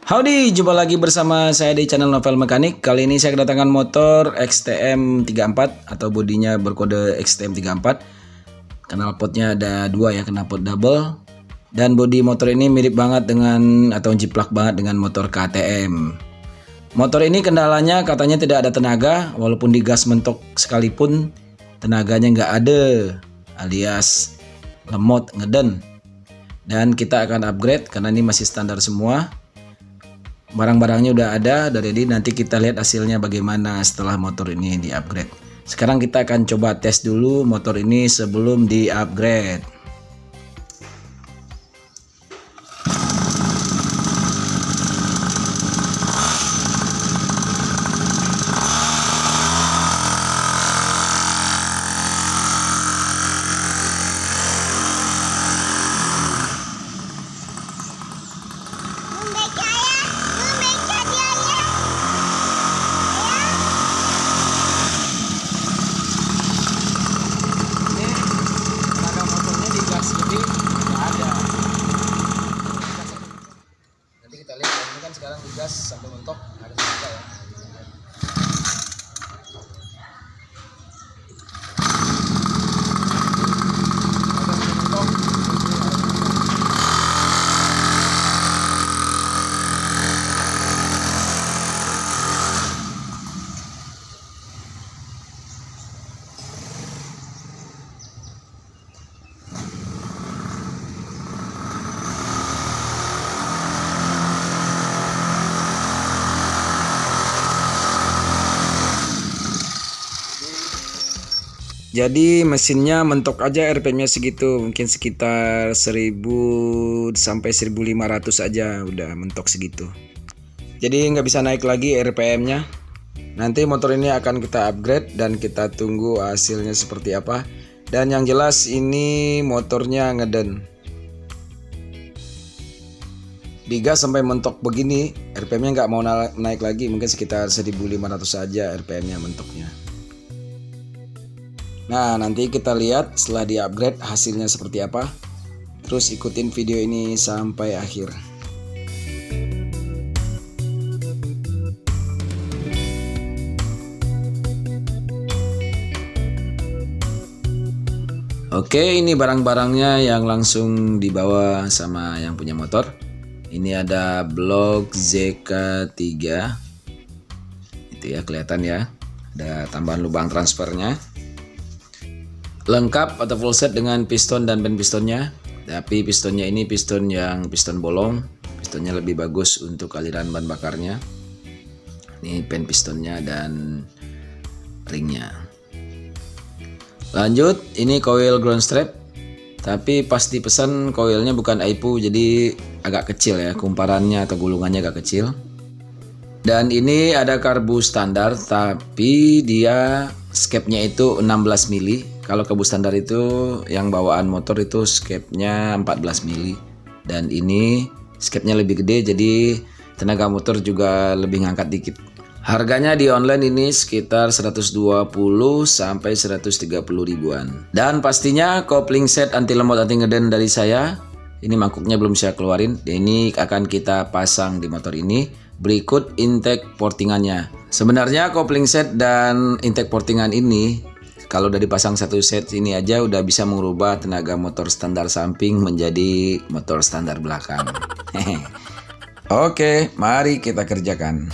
Howdy, jumpa lagi bersama saya di channel Novel Mekanik. Kali ini saya kedatangan motor XTM 34 atau bodinya berkode XTM 34. Knalpotnya ada dua ya, knalpot double. Dan bodi motor ini mirip banget dengan atau jiplak banget dengan motor KTM. Motor ini kendalanya katanya tidak ada tenaga, walaupun digas mentok sekalipun tenaganya nggak ada, alias lemot ngeden. Dan kita akan upgrade karena ini masih standar semua. Barang-barangnya udah ada, udah ready. Nanti kita lihat hasilnya bagaimana setelah motor ini di upgrade. Sekarang kita akan coba tes dulu motor ini sebelum di upgrade. Nanti kita lihat ya, ini kan sekarang digas sampai mentok harus juga ya. Jadi mesinnya mentok aja RPM-nya segitu, mungkin sekitar 1000 sampai 1500 aja udah mentok segitu. Jadi nggak bisa naik lagi RPM-nya. Nanti motor ini akan kita upgrade dan kita tunggu hasilnya seperti apa. Dan yang jelas ini motornya ngeden. Digas sampai mentok begini, RPM-nya nggak mau naik lagi, mungkin sekitar 1500 saja RPM-nya mentoknya. Nah, nanti kita lihat setelah di upgrade hasilnya seperti apa. Terus ikutin video ini sampai akhir. Oke, ini barang-barangnya yang langsung dibawa sama yang punya motor. Ini ada blok ZK3. Itu ya, kelihatan ya. Ada tambahan lubang transfernya. Lengkap atau full set dengan piston dan ban pistonnya. Tapi pistonnya ini piston bolong. Pistonnya lebih bagus untuk aliran bahan bakarnya. Ini ban pistonnya dan ringnya. Lanjut, ini coil ground strap. Tapi pas dipesan coilnya bukan AIPU, jadi agak kecil ya, kumparannya atau gulungannya agak kecil. Dan ini ada karbu standar, tapi dia skepnya itu 16 mili. Kalau karbu standar itu yang bawaan motor itu skepnya 14 mili. Dan ini skepnya lebih gede, jadi tenaga motor juga lebih ngangkat dikit. Harganya di online ini sekitar 120 sampai 130 ribuan. Dan pastinya kopling set anti lemot anti ngeden dari saya. Ini mangkuknya belum saya keluarin. Ini akan kita pasang di motor ini. Berikut intake portingannya. Sebenarnya kopling set dan intake portingan ini kalau udah dipasang satu set ini aja udah bisa mengubah tenaga motor standar samping menjadi motor standar belakang. Oke, mari kita kerjakan.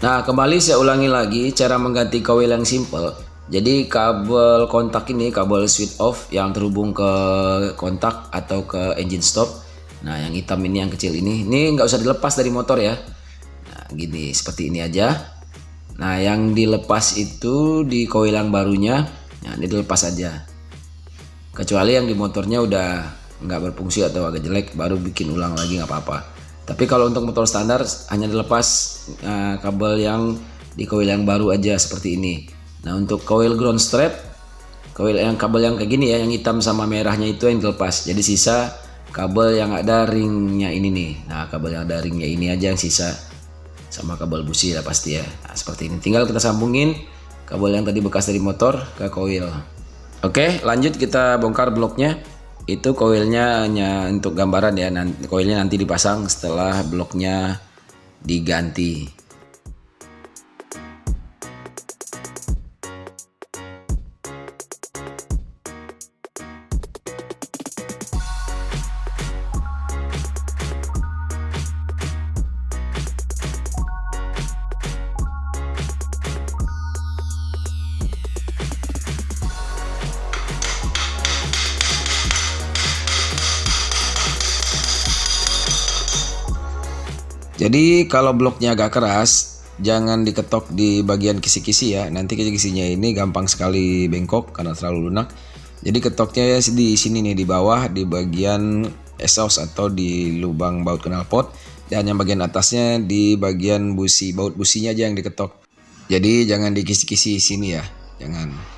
Nah, kembali saya ulangi lagi cara mengganti koil yang simple. Jadi kabel kontak ini, kabel switch off yang terhubung ke kontak atau ke engine stop. Nah, yang hitam ini, yang kecil ini nggak usah dilepas dari motor ya. Nah, gini, seperti ini aja. Nah, yang dilepas itu di koil yang barunya. Nah, ini dilepas aja. Kecuali yang di motornya udah nggak berfungsi atau agak jelek, baru bikin ulang lagi nggak apa-apa. Tapi kalau untuk motor standar hanya dilepas kabel yang di koil yang baru aja seperti ini. Nah, untuk koil ground strap, kabel yang kayak gini ya, yang hitam sama merahnya itu yang dilepas. Jadi sisa kabel yang ada ringnya ini nih. Nah, kabel yang ada ringnya ini aja yang sisa, sama kabel busi lah pasti ya. Nah, seperti ini. Tinggal kita sambungin kabel yang tadi bekas dari motor ke koil. Oke, lanjut kita bongkar bloknya. Itu koilnya hanya untuk gambaran ya, koilnya nanti dipasang setelah bloknya diganti. Jadi kalau bloknya agak keras, jangan diketok di bagian kisi-kisi ya. Nanti kisi-kisinya ini gampang sekali bengkok karena terlalu lunak. Jadi ketoknya di sini nih, di bawah, di bagian exhaust atau di lubang baut knalpot. Dan yang bagian atasnya di bagian busi, baut businya aja yang diketok. Jadi jangan di kisi-kisi sini ya, jangan.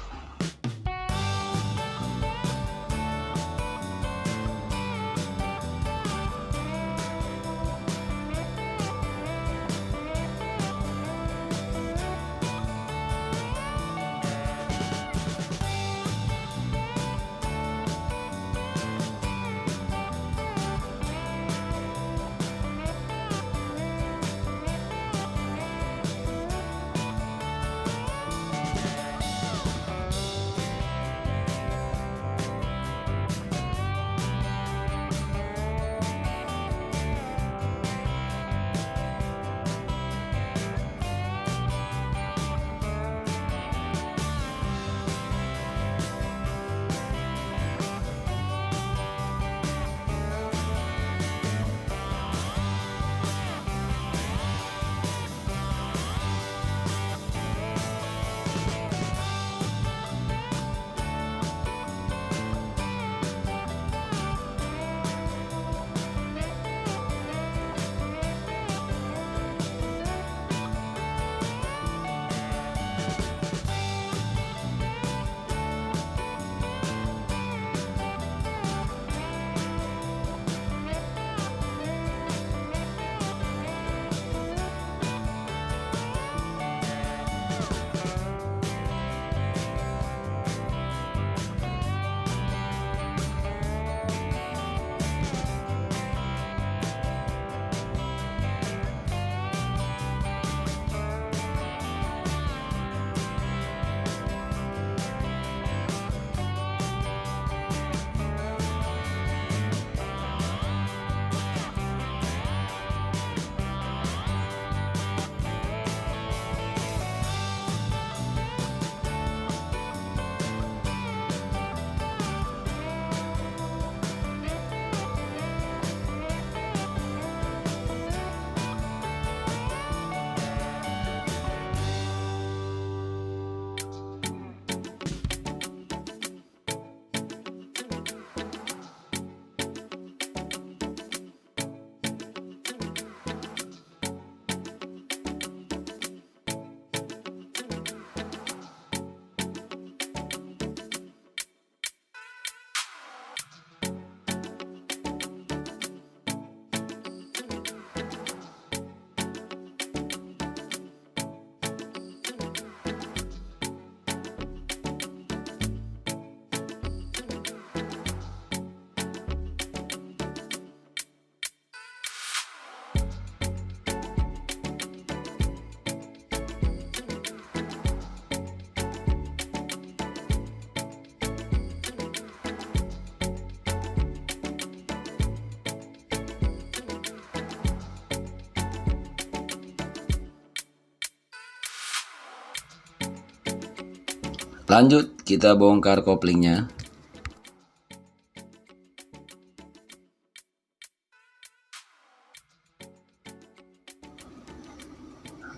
Lanjut kita bongkar koplingnya.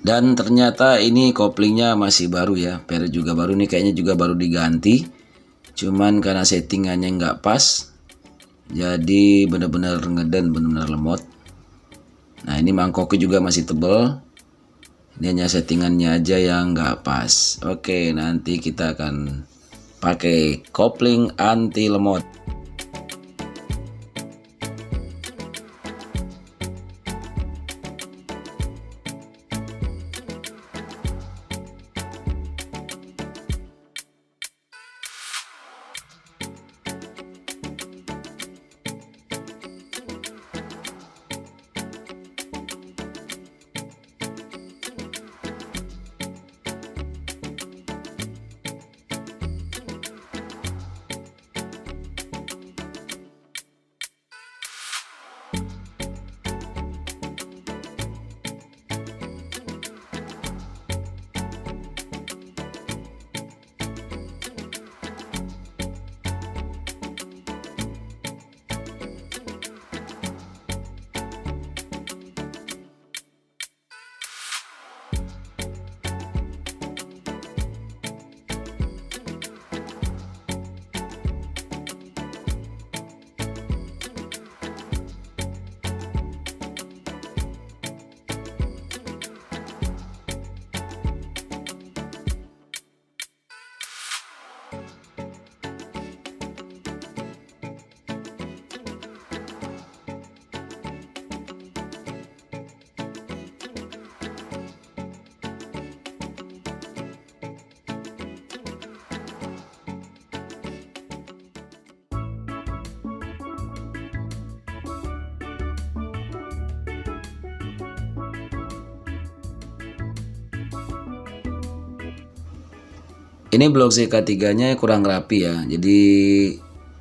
Dan ternyata ini koplingnya masih baru ya, per juga baru nih, kayaknya juga baru diganti. Cuman karena settingannya nggak pas, jadi bener-bener ngeden, bener-bener lemot. Nah ini mangkoknya juga masih tebel. Ini hanya settingannya aja yang nggak pas. Oke, nanti kita akan pakai kopling anti lemot. Ini blok ZK3-nya kurang rapi ya, jadi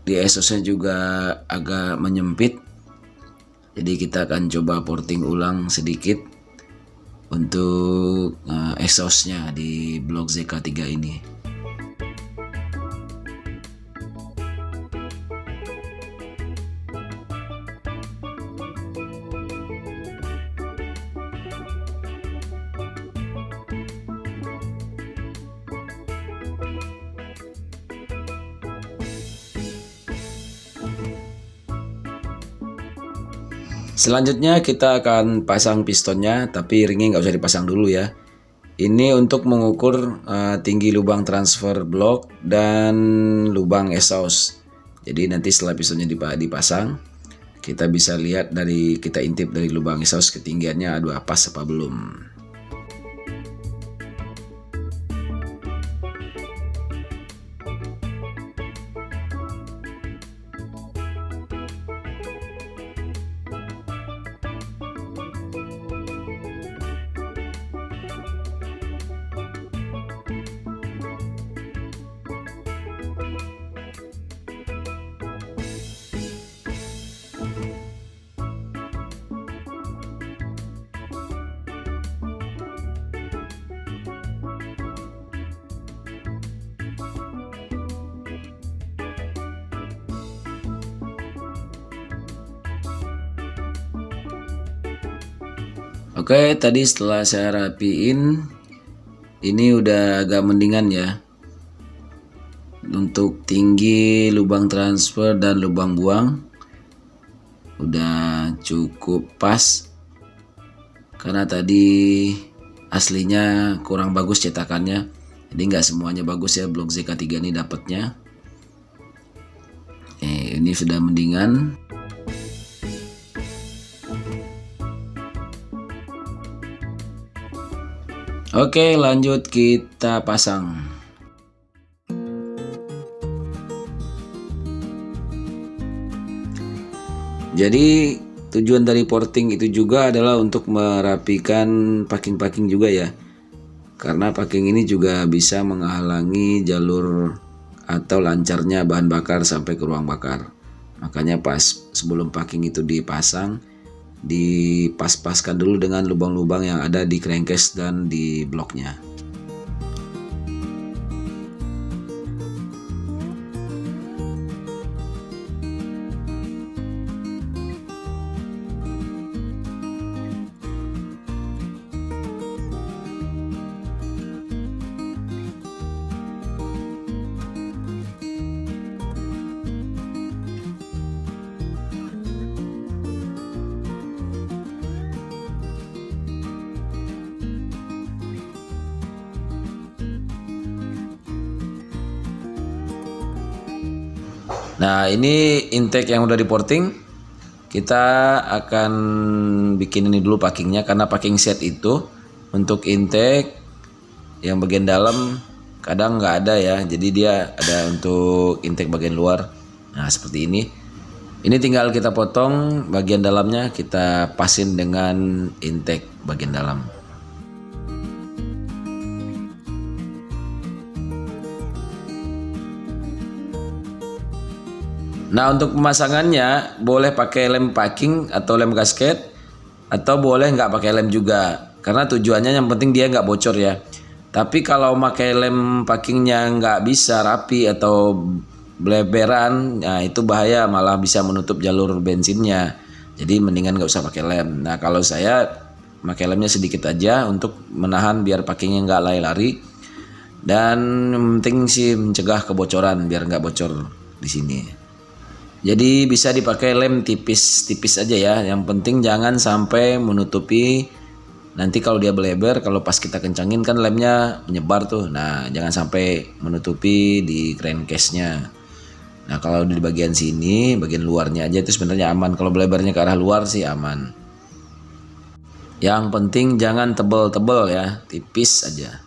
di exhaustnya juga agak menyempit. Jadi kita akan coba porting ulang sedikit untuk exhaustnya di blok ZK3 ini. Selanjutnya kita akan pasang pistonnya, tapi ringnya nggak usah dipasang dulu ya. Ini untuk mengukur tinggi lubang transfer blok dan lubang exhaust. Jadi nanti setelah pistonnya dipasang, kita bisa lihat kita intip dari lubang exhaust ketinggiannya ada pas apa belum. Oke, tadi setelah saya rapiin, ini udah agak mendingan ya. Untuk tinggi lubang transfer dan lubang buang udah cukup pas. Karena tadi aslinya kurang bagus cetakannya, jadi nggak semuanya bagus ya blok ZK3 ini dapatnya. Ini sudah mendingan. Oke, lanjut kita pasang. Jadi tujuan dari porting itu juga adalah untuk merapikan packing-packing juga ya. Karena packing ini juga bisa menghalangi jalur atau lancarnya bahan bakar sampai ke ruang bakar. Makanya pas sebelum packing itu dipasang, dipas-paskan dulu dengan lubang-lubang yang ada di crankcase dan di bloknya. Nah, ini intake yang udah di porting. Kita akan bikin ini dulu packingnya, karena packing set itu untuk intake yang bagian dalam kadang nggak ada ya, jadi dia ada untuk intake bagian luar. Nah, seperti ini. Ini tinggal kita potong bagian dalamnya, kita pasin dengan intake bagian dalam. Nah, untuk pemasangannya boleh pakai lem packing atau lem gasket, atau boleh nggak pakai lem juga, karena tujuannya yang penting dia nggak bocor ya. Tapi kalau pakai lem packingnya nggak bisa rapi atau bleberan, nah itu bahaya, malah bisa menutup jalur bensinnya. Jadi mendingan nggak usah pakai lem. Nah, kalau saya pakai lemnya sedikit aja untuk menahan biar packingnya nggak lari-lari, dan yang penting sih mencegah kebocoran biar nggak bocor di sini. Jadi bisa dipakai lem tipis-tipis aja ya. Yang penting jangan sampai menutupi. Nanti kalau dia beleber, kalau pas kita kencangin kan lemnya menyebar tuh. Nah, jangan sampai menutupi di crankcase-nya. Nah, kalau di bagian sini, bagian luarnya aja itu sebenarnya aman. Kalau belebarnya ke arah luar sih aman. Yang penting jangan tebel-tebel ya, tipis aja.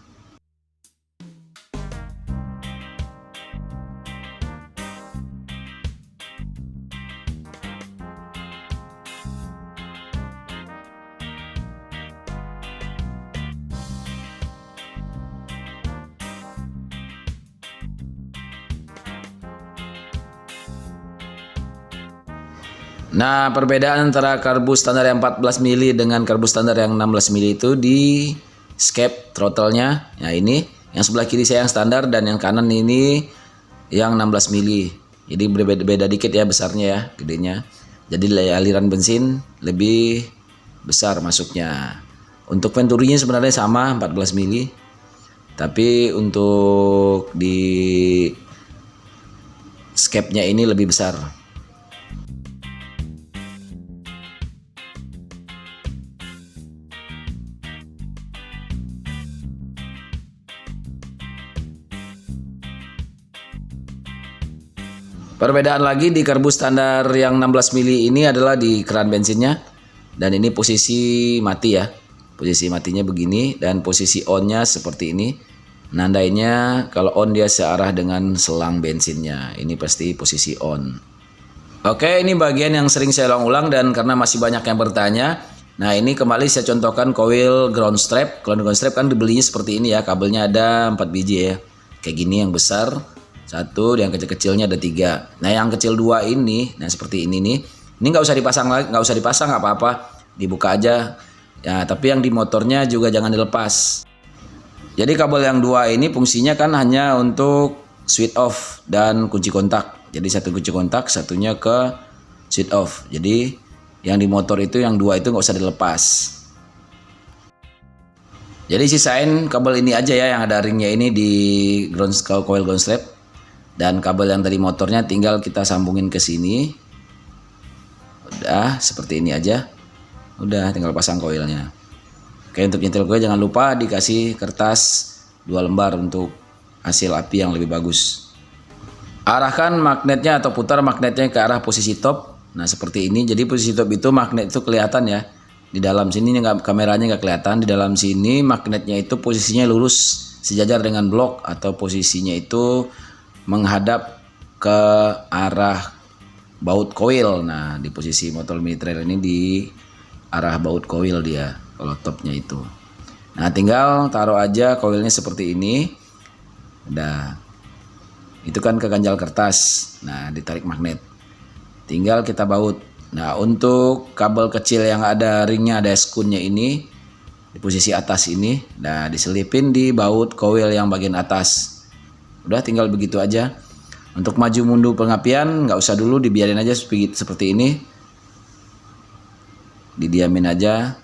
Nah, perbedaan antara karbu standar yang 14 mili dengan karbu standar yang 16 mili itu di escape throttle-nya. Nah, ini yang sebelah kiri saya yang standar dan yang kanan ini yang 16 mili. Jadi berbeda dikit ya besarnya ya, gedenya. Jadi aliran bensin lebih besar masuknya. Untuk venturinya sebenarnya sama 14 mili. Tapi untuk di escape-nya ini lebih besar. Perbedaan lagi di karbu standar yang 16 mili ini adalah di keran bensinnya. Dan ini posisi mati ya. Posisi matinya begini dan posisi on-nya seperti ini. Nandainya kalau on dia searah dengan selang bensinnya. Ini pasti posisi on. Oke, ini bagian yang sering saya ulang-ulang dan karena masih banyak yang bertanya. Nah, ini kembali saya contohkan coil ground strap. Kalau ground strap kan dibelinya seperti ini ya. Kabelnya ada 4 biji ya. Kayak gini yang besar. Satu, yang kecil-kecilnya ada 3. Nah, yang kecil 2 ini, nah seperti ini nih. Ini nggak usah dipasang lagi, nggak usah dipasang nggak apa-apa, dibuka aja. Ya, tapi yang di motornya juga jangan dilepas. Jadi kabel yang 2 ini fungsinya kan hanya untuk switch off dan kunci kontak. Jadi satu kunci kontak, satunya ke switch off. Jadi yang di motor itu yang 2 itu nggak usah dilepas. Jadi sisain kabel ini aja ya yang ada ringnya ini di coil ground strap. Dan kabel yang dari motornya tinggal kita sambungin ke sini. Udah seperti ini aja. Udah tinggal pasang koilnya. Oke, untuk nyetel koil jangan lupa dikasih kertas 2 lembar untuk hasil api yang lebih bagus. Arahkan magnetnya atau putar magnetnya ke arah posisi top. Nah, seperti ini. Jadi posisi top itu magnet itu kelihatan ya. Di dalam sini kameranya nggak kelihatan. Di dalam sini magnetnya itu posisinya lurus sejajar dengan blok atau posisinya itu menghadap ke arah baut koil. Nah, di posisi motor mini trailer ini di arah baut koil dia kalau topnya itu. Nah, tinggal taruh aja koilnya seperti ini. Udah. Itu kan keganjal kertas. Nah, ditarik magnet. Tinggal kita baut. Nah, untuk kabel kecil yang ada ringnya, ada skunnya ini di posisi atas ini, nah diselipin di baut koil yang bagian atas. Udah tinggal begitu aja. Untuk maju mundur pengapian nggak usah dulu, dibiarin aja seperti ini. Didiamin aja.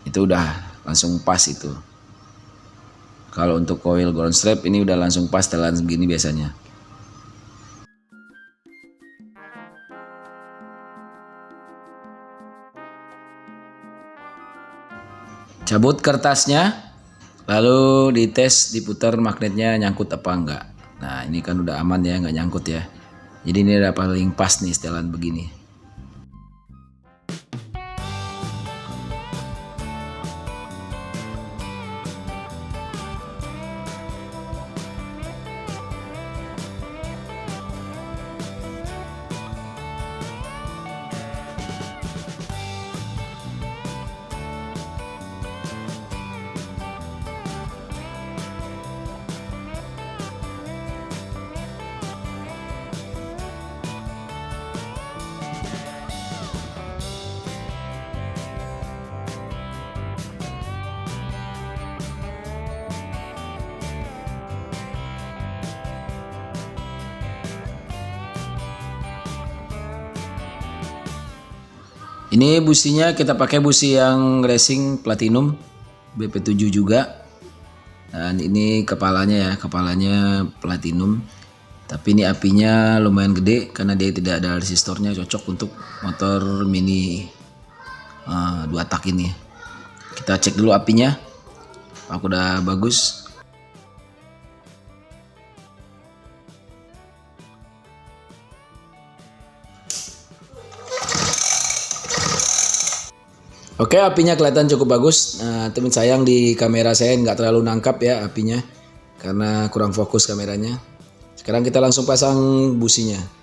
Itu udah langsung pas itu. Kalau untuk coil ground strap ini udah langsung pas telan segini biasanya. Cabut kertasnya. Lalu dites, diputar magnetnya nyangkut apa enggak. Nah, ini kan udah aman ya, nggak nyangkut ya. Jadi ini udah paling pas nih setelan begini. Ini businya kita pakai busi yang racing platinum BP7 juga. Dan ini kepalanya ya, kepalanya platinum. Tapi ini apinya lumayan gede karena dia tidak ada resistornya, cocok untuk motor mini 2 tak ini. Kita cek dulu apinya. Aku udah bagus. Oke, apinya kelihatan cukup bagus. Nah, teman sayang di kamera saya nggak terlalu nangkap ya apinya karena kurang fokus kameranya. Sekarang kita langsung pasang businya.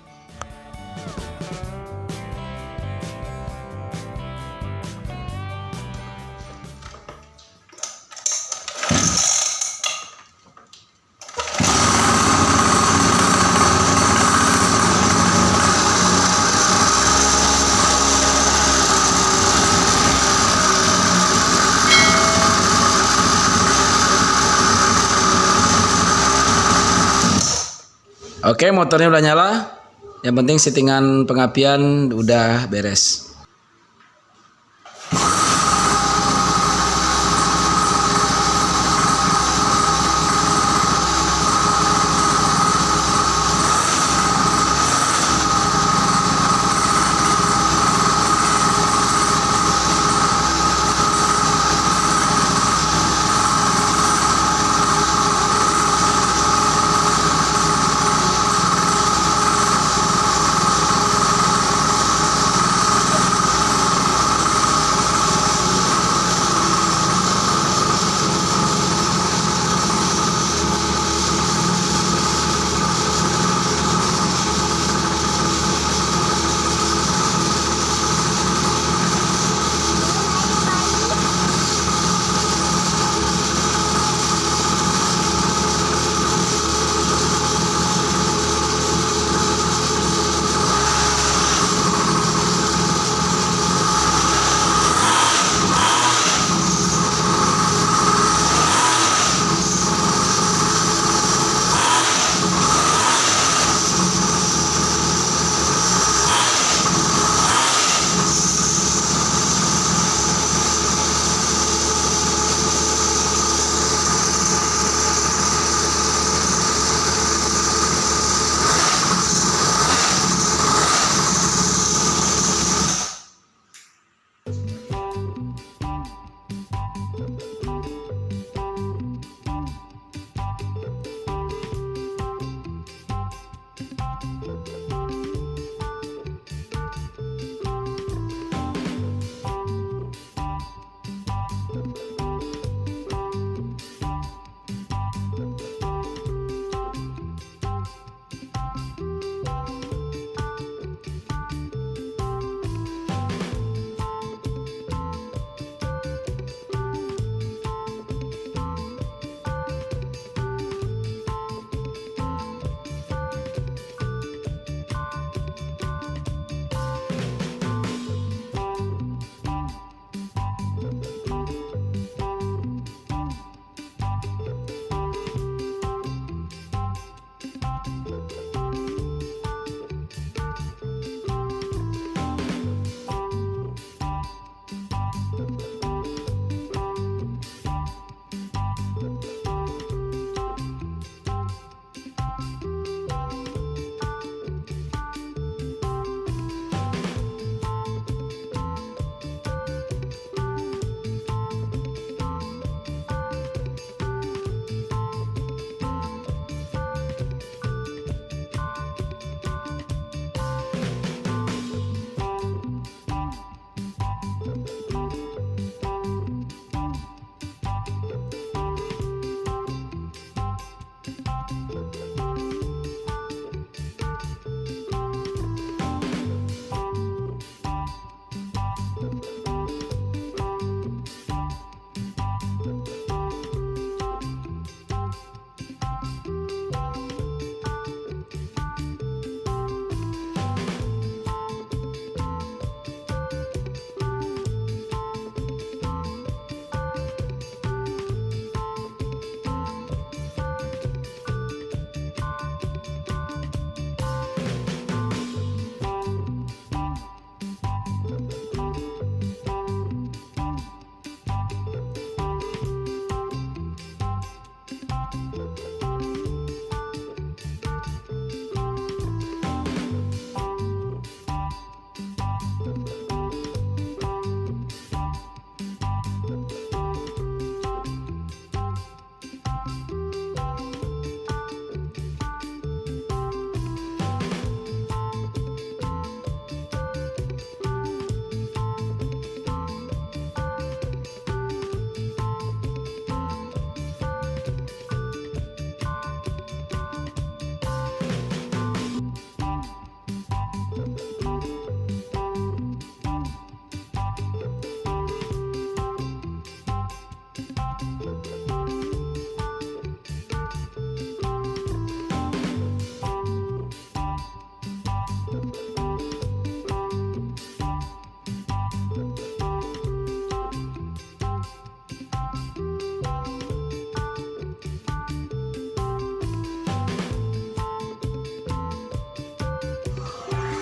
Oke, motornya udah nyala. Yang penting settingan pengapian udah beres.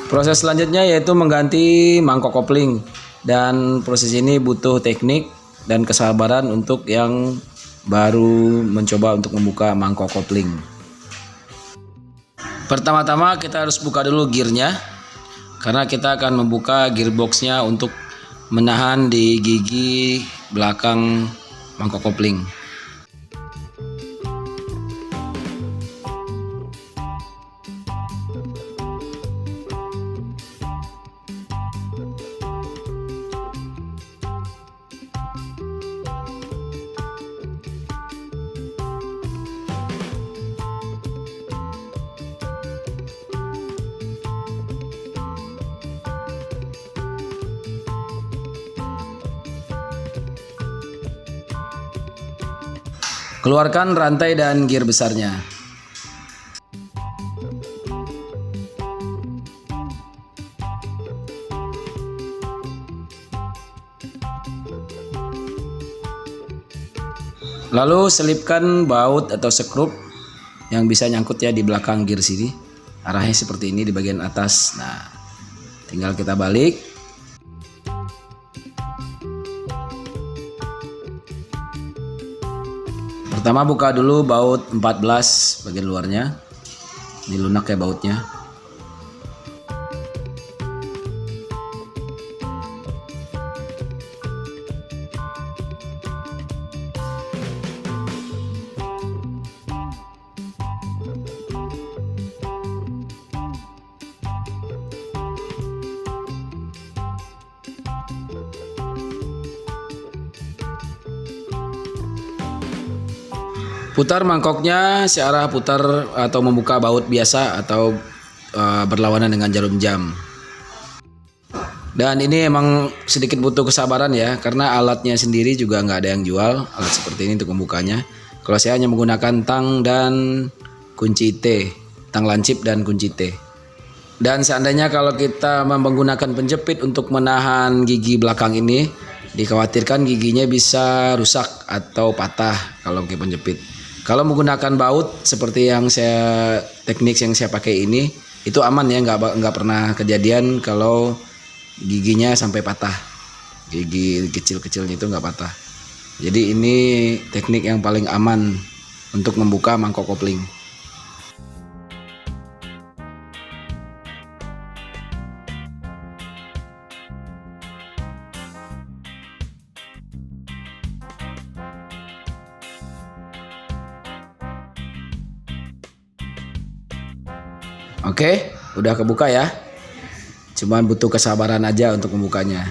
Proses selanjutnya yaitu mengganti mangkok kopling, dan proses ini butuh teknik dan kesabaran untuk yang baru mencoba untuk membuka mangkok kopling. Pertama-tama kita harus buka dulu gearnya, karena kita akan membuka gearboxnya untuk menahan di gigi belakang mangkok kopling. Keluarkan rantai dan gear besarnya. Lalu selipkan baut atau sekrup yang bisa nyangkut ya di belakang gear sini. Arahnya seperti ini di bagian atas. Nah, tinggal kita balik. Pertama buka dulu baut 14 bagian luarnya. Ini lunak ya bautnya. Putar mangkoknya searah putar atau membuka baut biasa atau berlawanan dengan jarum jam. Dan ini emang sedikit butuh kesabaran ya, karena alatnya sendiri juga nggak ada yang jual alat seperti ini untuk membukanya. Kalau saya hanya menggunakan tang dan kunci T, tang lancip dan kunci T. Dan seandainya kalau kita menggunakan penjepit untuk menahan gigi belakang ini, dikhawatirkan giginya bisa rusak atau patah kalau pakai penjepit. Kalau menggunakan baut seperti yang teknik yang saya pakai ini, itu aman ya, nggak pernah kejadian kalau giginya sampai patah. Gigi kecil-kecilnya itu nggak patah. Jadi ini teknik yang paling aman untuk membuka mangkok kopling. Oke, udah kebuka ya. Cuman butuh kesabaran aja untuk membukanya.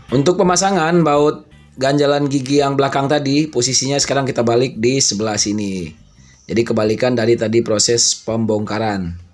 Untuk pemasangan baut ganjalan gigi yang belakang tadi, posisinya sekarang kita balik di sebelah sini. Jadi kebalikan dari tadi proses pembongkaran.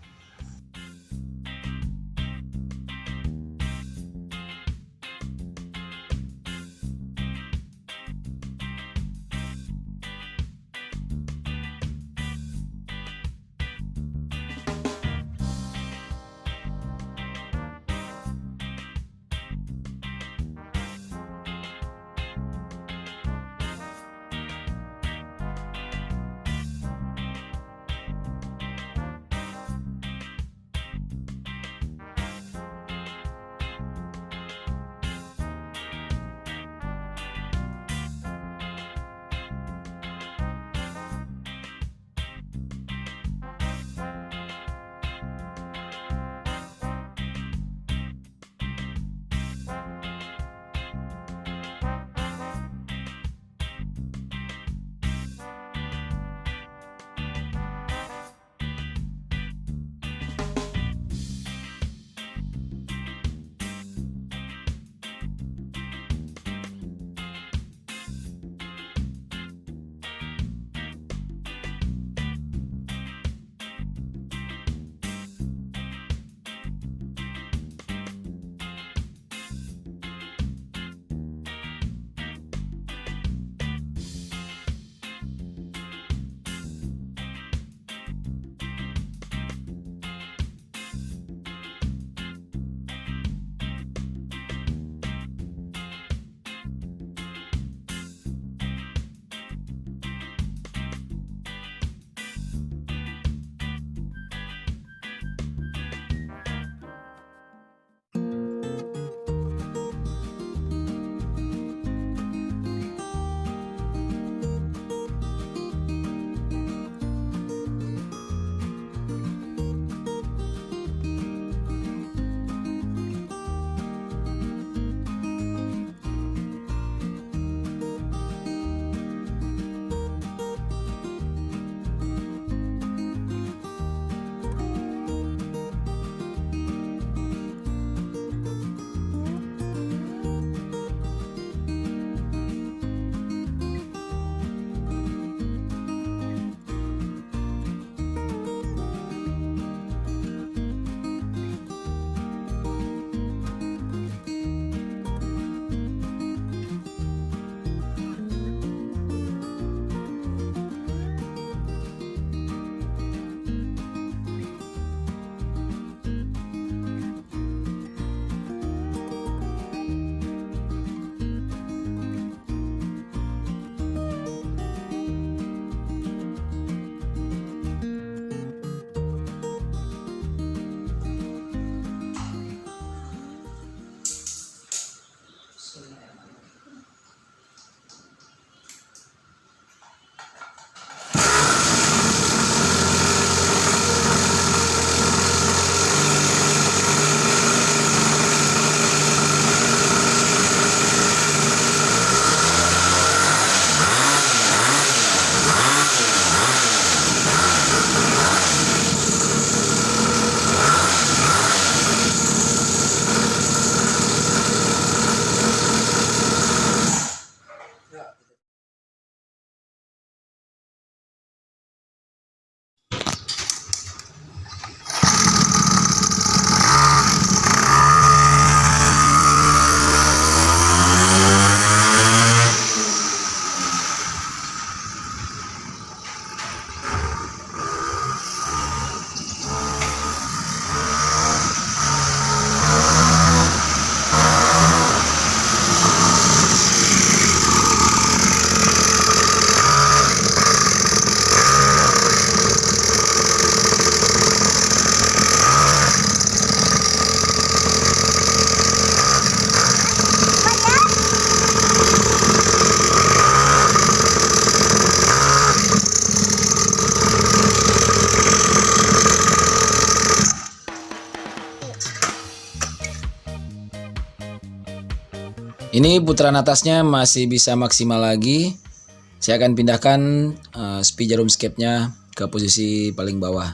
Ini putaran atasnya masih bisa maksimal lagi. Saya akan pindahkan speed jarum escape-nya ke posisi paling bawah.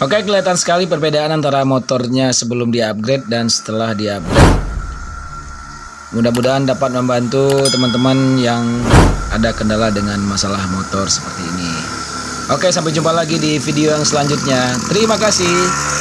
Oke, kelihatan sekali perbedaan antara motornya sebelum di-upgrade dan setelah di-upgrade. Mudah-mudahan dapat membantu teman-teman yang ada kendala dengan masalah motor seperti ini. Oke, sampai jumpa lagi di video yang selanjutnya. Terima kasih.